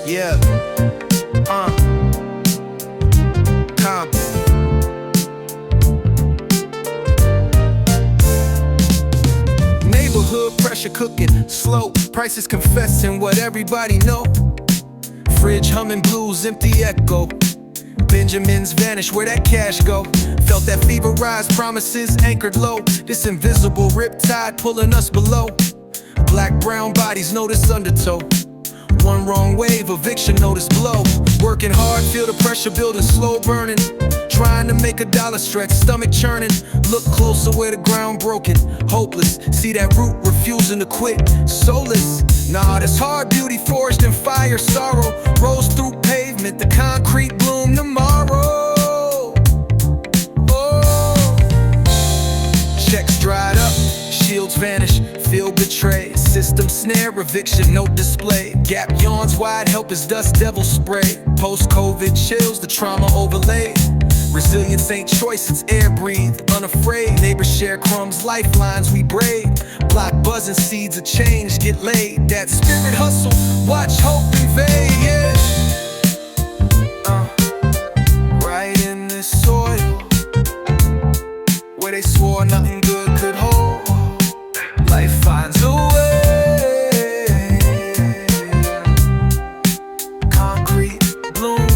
Yeah. Compton. Neighborhood pressure cooking, slow prices confessing what everybody know. Fridge humming blues, empty echo. Benjamins vanish, where that cash go? Felt that fever rise, promises anchored low. This invisible riptide pulling us below. Black, brown bodies, notice undertow. One wrong wave, eviction notice blow. Working hard, feel the pressure building, slow burning. Trying to make a dollar stretch, stomach churning. Look closer where the ground broken, hopeless. See that root refusing to quit, soulless. Nah, this hard beauty forged in fire, sorrow. Rose through pavement, the concrete bloom tomorrow. Oh. Checks dried up, shields vanish, feel betrayed. System snare, eviction, note display. Gap yawns wide, help as dust devil spray. Post-COVID chills, the trauma overlaid. Resilience ain't choice, it's air breathed, unafraid. Neighbors share crumbs, lifelines we braid. Block buzzing, seeds of change get laid. That spirit hustle, watch hope invade, yeah. Right in this soil, where they swore nothing good could hold. Life finds a way. Concrete bloom.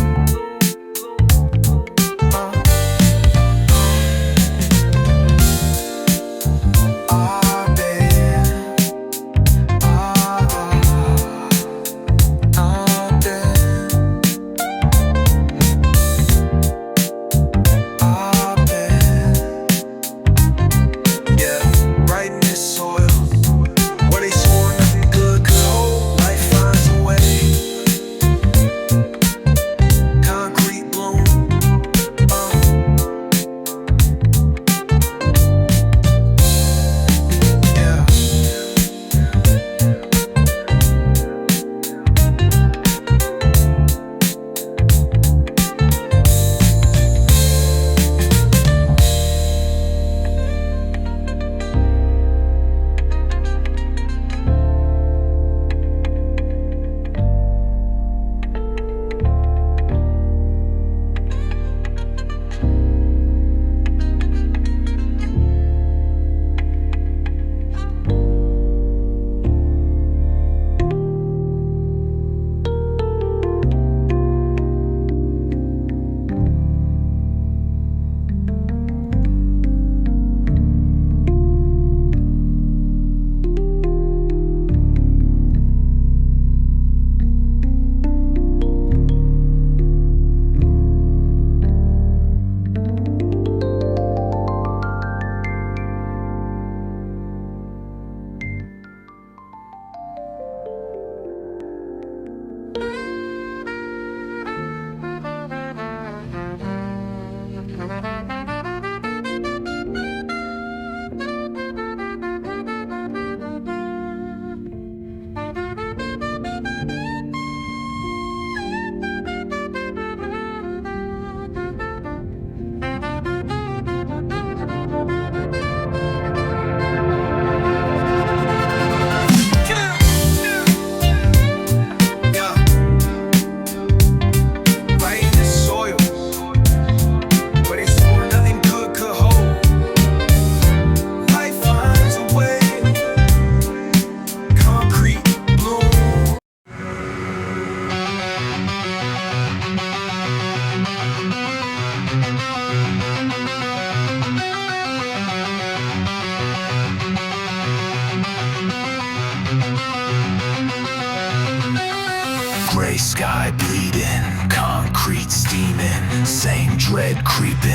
Gray sky bleeding, concrete steaming, same dread creeping.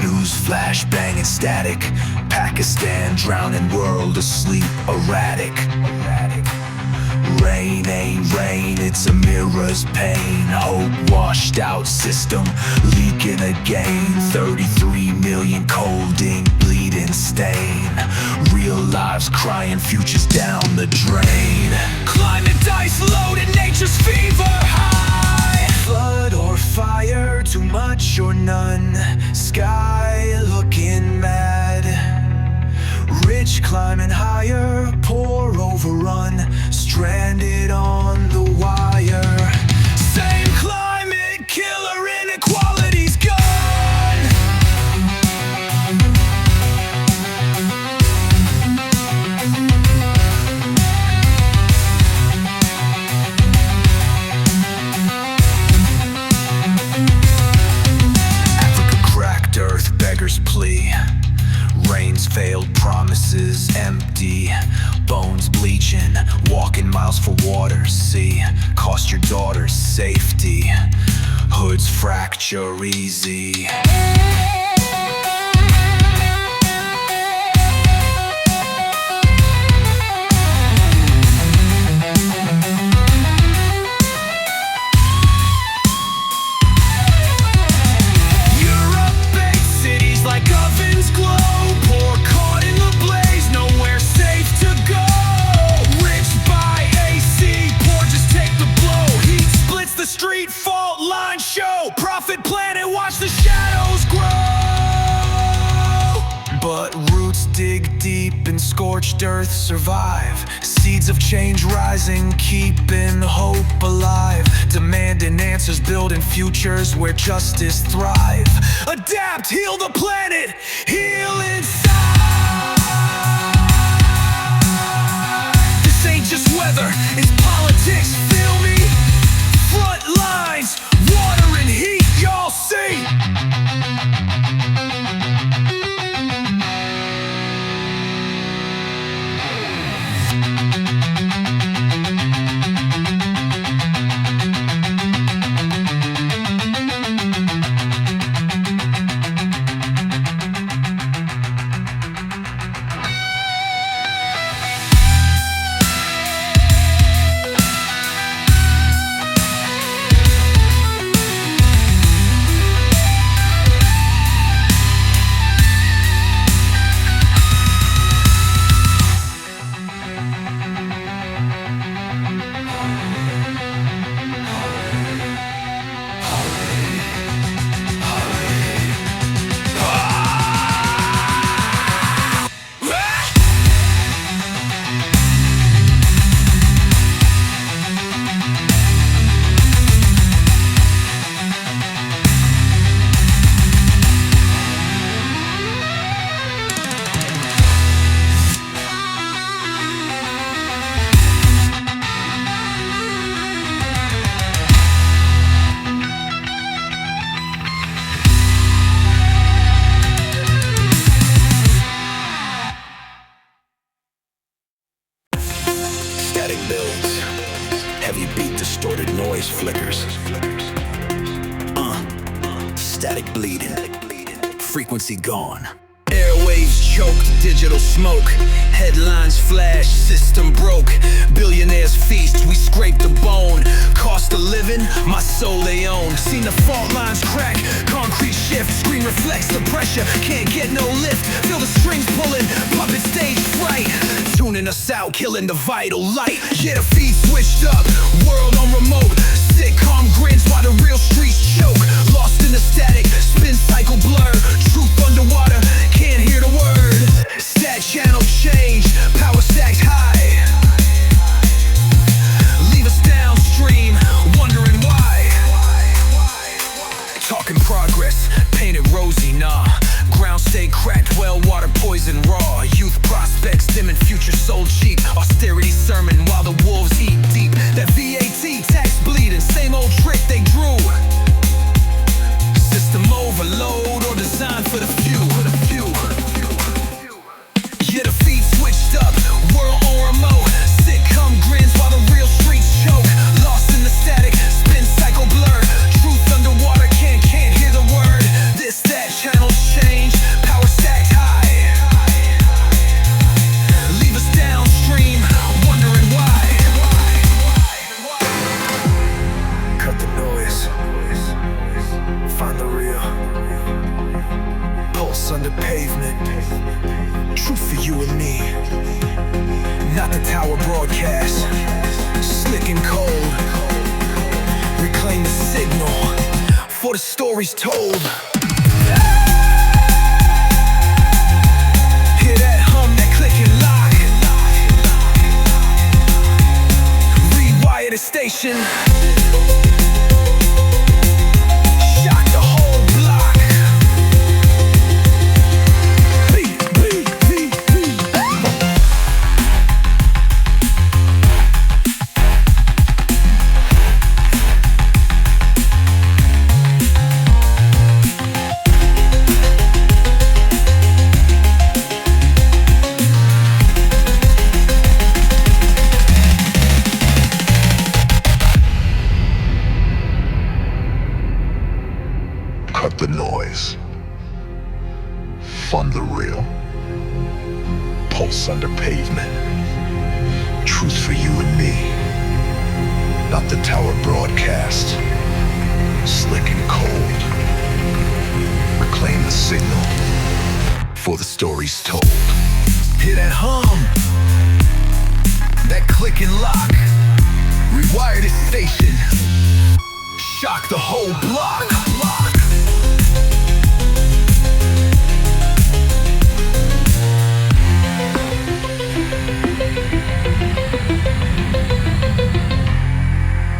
News flash banging static, Pakistan drowning, world asleep, erratic. Rain ain't rain, it's a mirror's pain. Hope washed out, system leaking again. 33 million cold ink, bleeding stain. Real lives crying, futures down the drain. Climate dice loaded, nature's fever high. Flood or fire, too much or none. Sky looking mad. Rich climbing higher, poor overrun. Stranded on reaching, walking miles for water. See, cost your daughter's safety. Hoods fracture easy. Street fault line show, profit planet, watch the shadows grow. But roots dig deep and scorched earth survive. Seeds of change rising, keeping hope alive. Demanding answers, building futures where justice thrive. Adapt, heal the planet, heal inside. This ain't just weather, it's politics, feel me? Front lines, water and heat, y'all see. Builds. Heavy beat, distorted noise flickers. Static bleeding. Frequency gone. Airwaves choke, digital smoke. Headlines flash, system broke. Billionaires feast, we scrape the bone. Cost of living, my soul they own. Seen the fault lines crack, concrete shift. Screen reflects the pressure, can't get no lift. Feel the strings pulling, puppet stage fright. Tuning us out, killing the vital light. Yeah, the feed switched up, world on remote. Sitcom grins while the real streets choke. Lost in the static, spin cycle blur. Truth underwater, can't hear the word. Stat channel change, power stacks high. Leave us downstream, wondering why. Talking progress, painted rosy, nah. Ground stay cracked, well water poison raw. Youth prospects dimming, future sold cheap. Austerity sermon while the wolves eat deep. That VAT tax bleeding, same old trick they drew. System overload or designed for the few. Yeah, the feed switched up, world on remote. Sitcom grins while the real streets choke. Lost in the static, spin cycle blur. Truth underwater, can't hear the word. This, that, channels change, power stacked high. Leave us downstream, wondering why. Cut the noise, find the real. Pulse under pavement, truth for you and me. Not the tower broadcast, slick and cold. Reclaim the signal, for the stories told. Hear that hum, that click and lock. Rewire the station. Shock the whole block. fund the real. Pulse under pavement. Truth for you and me. Not the tower broadcast. Slick and cold. Reclaim the signal for the stories told. Hear that hum, that click and lock. Rewire this station. Shock the whole block.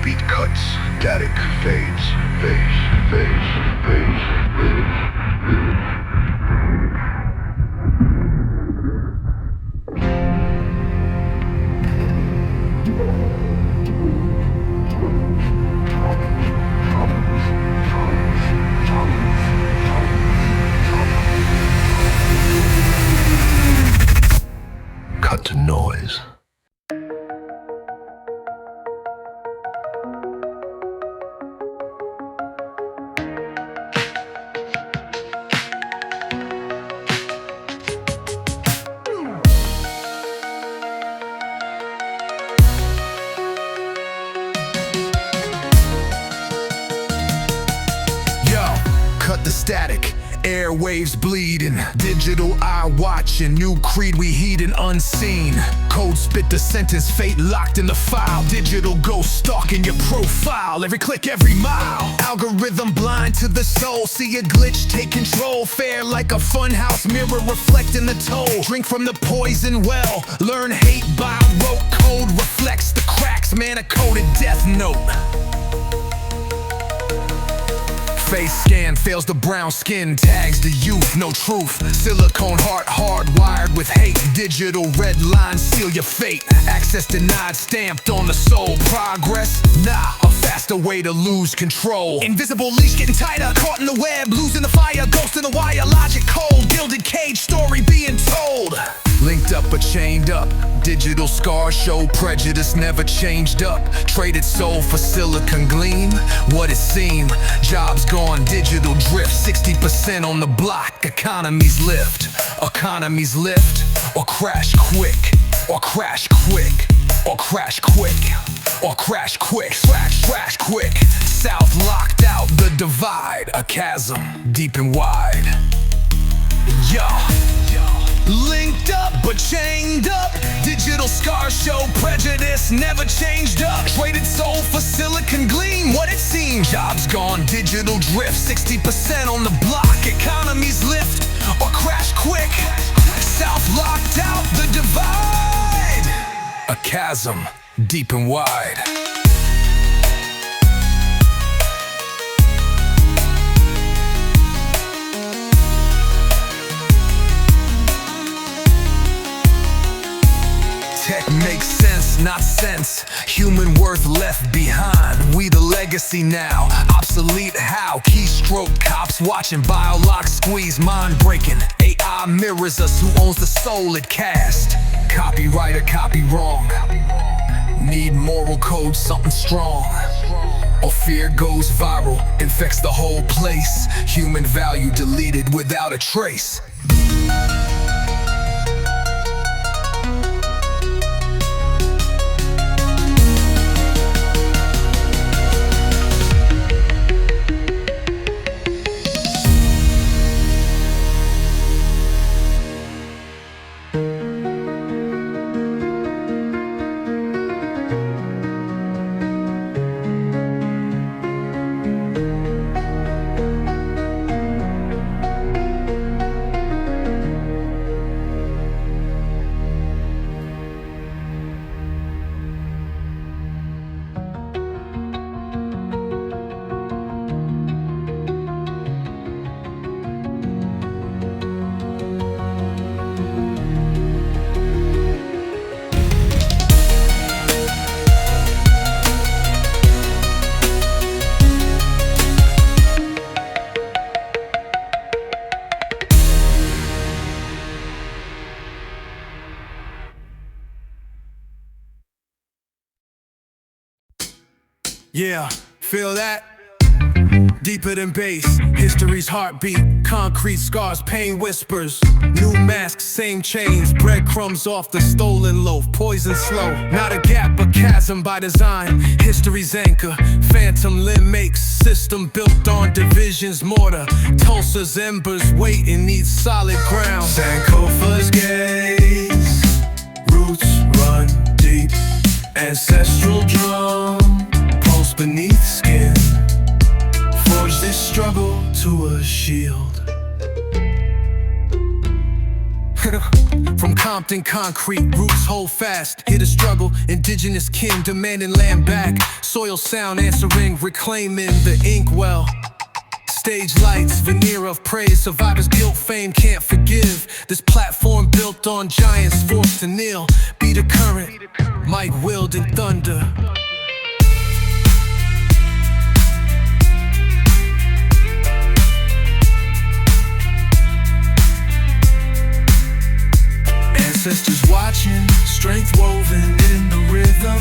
Beat cuts, static, fades, fades. Cut to noise. Cut the static, airwaves bleeding. Digital eye watching, new creed we heeding unseen. Code spit the sentence, fate locked in the file. Digital ghost stalking your profile, every click, every mile. Algorithm blind to the soul, see a glitch take control. Fair like a funhouse mirror reflecting the toll. Drink from the poison well, learn hate by rote. Code reflects the cracks, mana-coded death note. Face scan fails the brown skin, tags the youth, no truth. Silicone heart hardwired with hate. Digital red lines seal your fate. Access denied, stamped on the soul. Progress? Nah, a faster way to lose control. Invisible leash getting tighter, caught in the web, losing the fire. Ghost in the wire, logic cold. Gilded cage, story being told. Linked up but chained up. Digital scars show prejudice never changed up. Traded soul for silicon gleam. What it seemed, jobs gone, digital drift. 60% on the block, economies lift. Economies lift, or crash quick. Or crash quick. Or crash quick. Or crash quick. Crash quick. South locked out, the divide. A chasm, deep and wide. Yo. Linked up but chained up. Digital scars show prejudice never changed up. Traded soul for silicon gleam. What it seems, jobs gone, digital drift. 60% on the block, economies lift or crash quick. South locked out, the divide. A chasm, deep and wide. Tech makes sense, not sense. Human worth left behind. We the legacy now. Obsolete how? Keystroke cops watching biolock squeeze. Mind breaking. AI mirrors us. Who owns the soul it cast? Copywriter, copy wrong. Need moral code, something strong. Or fear goes viral, infects the whole place. Human value deleted without a trace. Yeah, feel that? Deeper than bass, history's heartbeat. Concrete scars, pain whispers. New masks, same chains. Breadcrumbs off the stolen loaf. Poison slow, not a gap, a chasm by design. History's anchor, phantom limb makes system built on division's mortar. Tulsa's embers waiting needs solid ground. Sankofa's gaze, roots run deep. Ancestral drum, pulse beneath skin. Forge this struggle to a shield. From Compton concrete, roots hold fast. Here to struggle, indigenous kin demanding land back. Soil sound answering, reclaiming the inkwell. Stage lights, veneer of praise. Survivors guilt, fame can't forgive. This platform built on giants forced to kneel. Be the current, might wield in thunder. Ancestors watching, strength woven in the rhythm.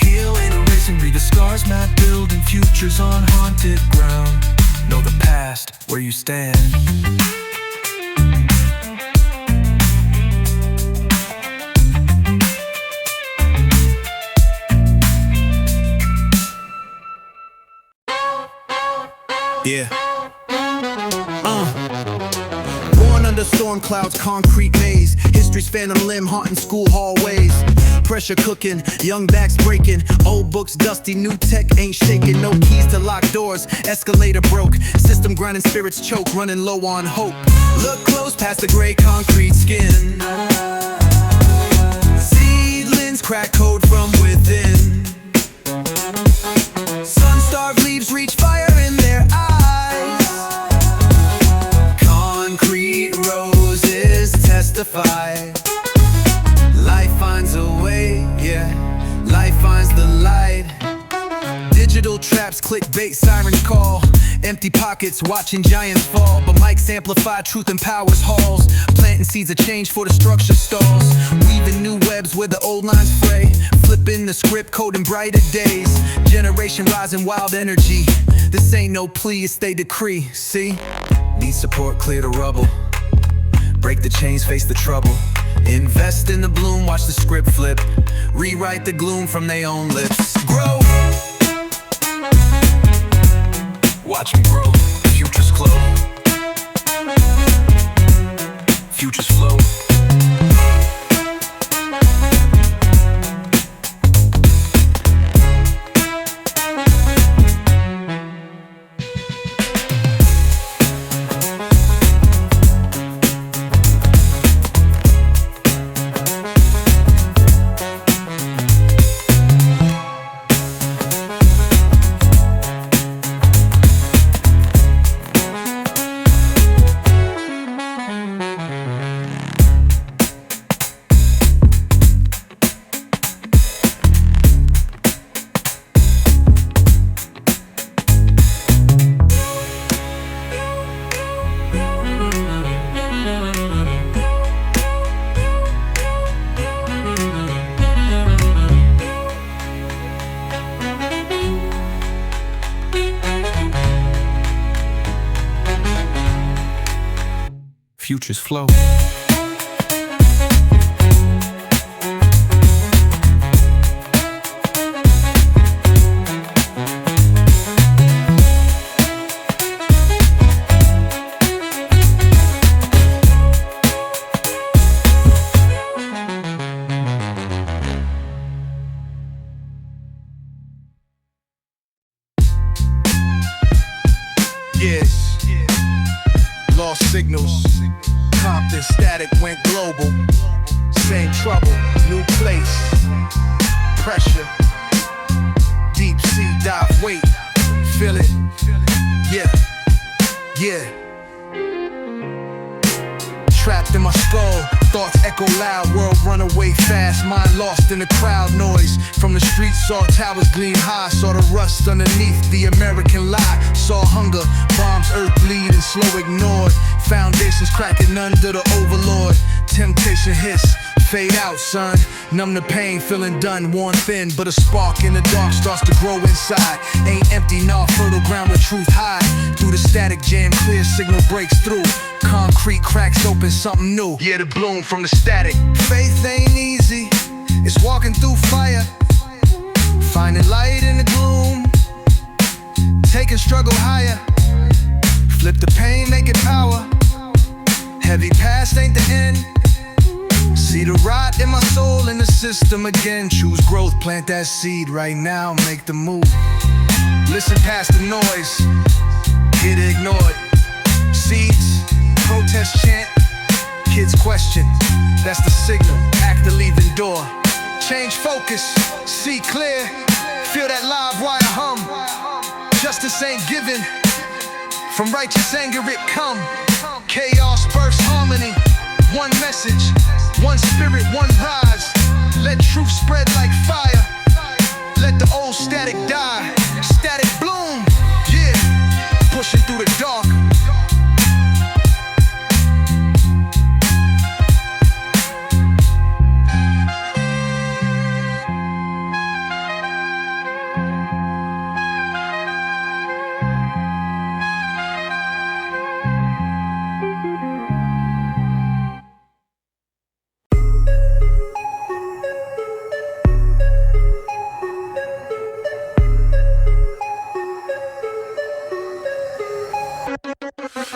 Healing, erasing, read the scars, map building futures on haunted ground. Know the past, where you stand. Yeah. Born under storm clouds, concrete maze. History's phantom limb haunting school hallways. Pressure cooking, young backs breaking. Old books dusty, new tech ain't shaking. No keys to lock doors, escalator broke. System grinding, spirits choke, running low on hope. Look close past the gray concrete skin. Seedlings crack code from within. Sun-starved leaves reach fire in their eyes. Concrete roses testify. Life finds a way, yeah. Life finds the light. Digital traps, clickbait, sirens call. Empty pockets, watching giants fall. But mics amplify, truth empowers halls. Planting seeds of change for the structure stalls. Weaving new webs where the old lines fray. Flipping the script, coding brighter days. Generation rising, wild energy. This ain't no plea, it's they decree, see? Need support, clear the rubble. Break the chains, face the trouble. Invest in the bloom, watch the script flip. Rewrite the gloom from their own lips. Grow! Watch them grow, futures glow. Futures flow. Futures flow. Yes, lost signals. Compton static went global. Same trouble, new place. Pressure, deep sea dive, wait. Feel it, yeah, yeah. Trapped in my skull, thoughts echo loud. World run away fast, mind lost in the crowd noise. From the streets saw towers gleam high. Saw the rust underneath the American lie. Saw hunger, bombs, earth bleed and slow ignored. Foundations cracking under the overlord. Temptation hiss, fade out, son. Numb the pain, feeling done, worn thin. But a spark in the dark starts to grow inside. Ain't empty, nah, fertile ground where truth hide. Through the static jam, clear signal breaks through. Concrete cracks open, something new. Yeah, the bloom from the static. Faith ain't easy, it's walking through fire. Finding light in the gloom, taking struggle higher. Flip the pain, make it power. Heavy past ain't the end. See the rot in my soul in the system again. Choose growth, plant that seed right now, make the move. Listen past the noise, hit it, ignore it. Seeds, protest chant, kids question. That's the signal, act the leaving door. Change focus, see clear, feel that live wire hum. Justice ain't given, from righteous anger it come. Chaos bursts harmony, one message, one spirit, one rise. Let truth spread like fire, let the old static die. Static bloom, yeah, pushing through the dark.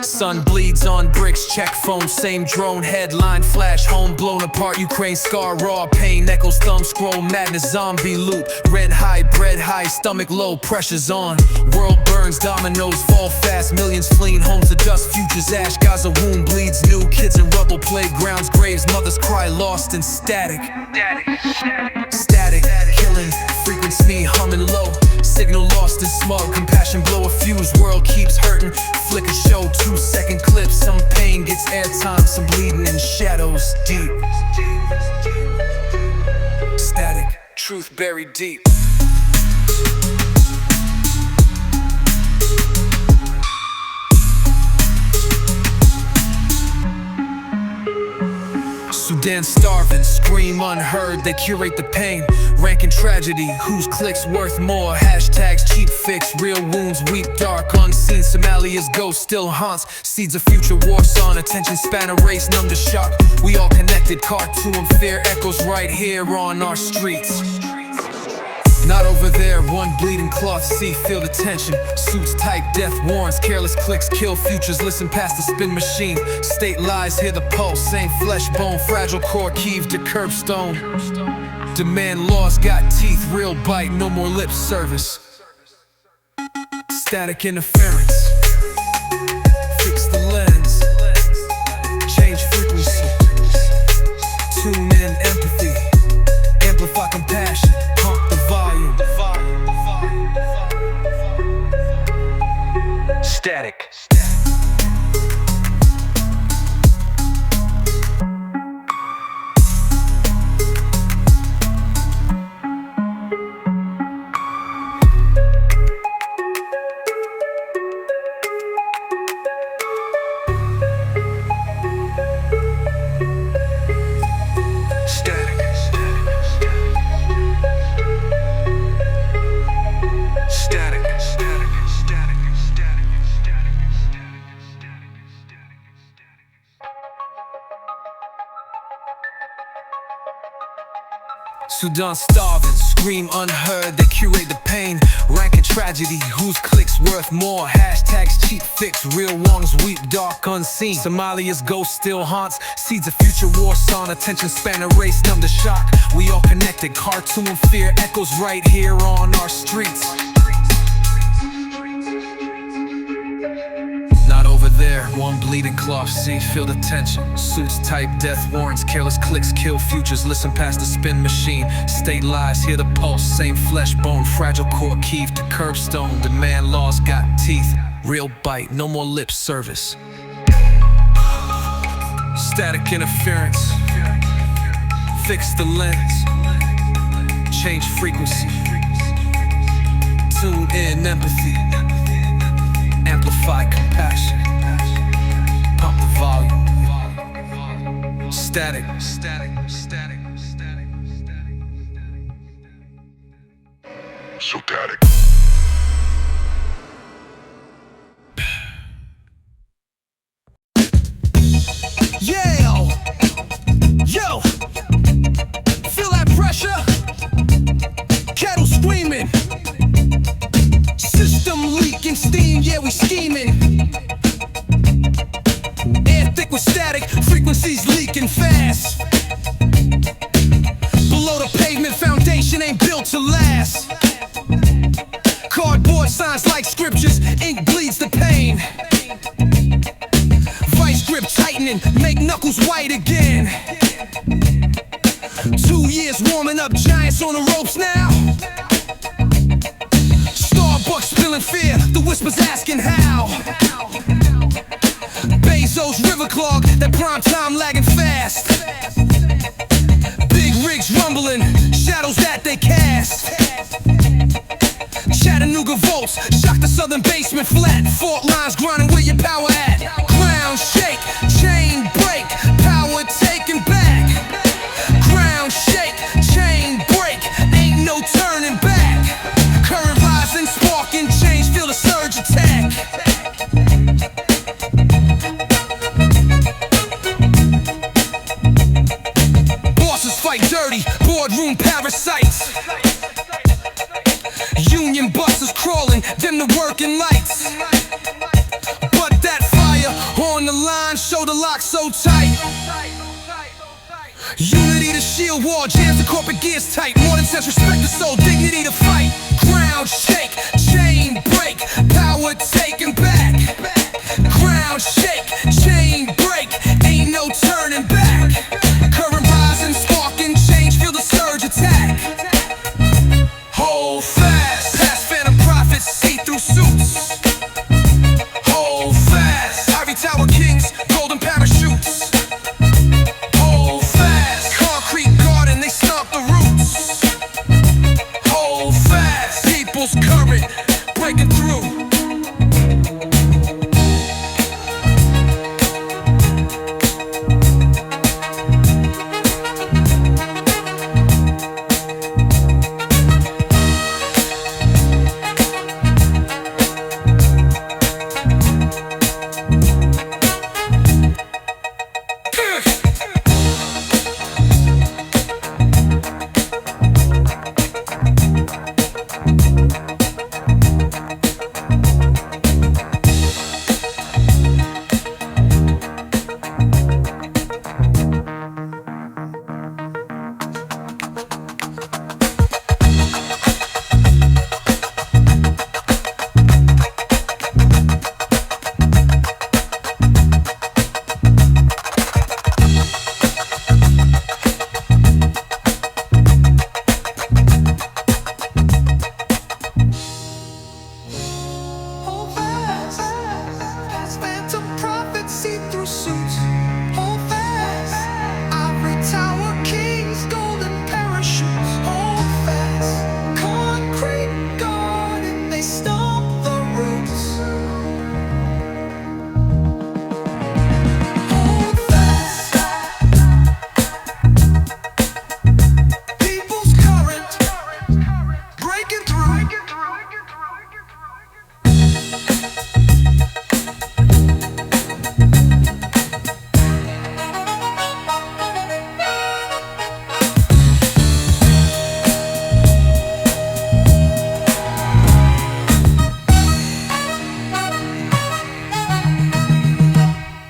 Sun bleeds on bricks, check phone, same drone, headline, flash, home blown apart, Ukraine scar, raw pain, echoes, thumb scroll, madness, zombie loop, red high, bread high, stomach low, pressure's on, world burns, dominoes fall fast, millions fleeing home to dust, futures ash, Gaza wound bleeds, new kids in rubble, playgrounds, graves, mothers cry, lost in static, killing, frequency humming low, signal lost in smug, compassion blow a fuse, world keeps hurting, flicker show, 2-second clips, some pain gets airtime, some bleeding in shadows deep. Static, truth buried deep. Sudan starving, scream unheard, they curate the pain. Ranking tragedy, whose clicks worth more? Hashtags cheap fix, real wounds weep, dark unseen. Somalia's ghost still haunts, seeds of future war song. Attention span erased, numb to shock. We all connected, cartoon fear echoes right here on our streets. Not over there, one bleeding cloth, see, feel the tension. Suits tight, death warrants, careless clicks, kill futures. Listen past the spin machine, state lies, hear the pulse. Same flesh bone, fragile core, keeved to curbstone. Demand laws, got teeth, real bite, no more lip service. Static interference, fix the lens, change frequency, tune in empathy, amplify compassion, pump the volume. Static. Sudan starving, scream unheard, they curate the pain. Ranking tragedy, whose clicks worth more? Hashtags cheap fix, real wrongs weep, dark unseen. Somalia's ghost still haunts, seeds of future war song. Attention span erased, numb to shock. We all connected, cartoon fear echoes right here on our streets. There, one bleeding cloth, see, feel the tension. Suits type, death warrants, careless clicks, kill futures. Listen past the spin machine, state lies, hear the pulse. Same flesh bone, fragile core, keeved to curbstone. Demand laws, got teeth, real bite, no more lip service. Static interference, fix the lens, change frequency, tune in empathy, amplify compassion. Pump the volume. Static. So static. Yeah, yo, feel that pressure? Kettle screaming, system leaking steam, yeah we scheming. Air thick with static, frequencies leaking fast. Below the pavement, foundation ain't built to last. Cardboard signs like scriptures, ink bleeds the pain. Vice grip tightening, make knuckles white again. 2 years warming up, giants on the ropes now. Starbucks spilling fear, the whispers asking how. Bezos river clog, that prime time lagging fast. Big rigs rumbling, shadows that they cast. Chattanooga volts, shock the southern basement flat. Fault lines grinding where your power at. Ground shake, chain break, power taken back. Ground shake, chain break, ain't no turning back. Current rising, sparking change, feel the surge attack. Bosses fight dirty, boardroom parasites. Union buses crawling, dim the working lights. But that fire on the line, shoulder lock so tight. Unity the shield wall, jams the corporate gears tight. More than sense, respect the soul, dignity to fight.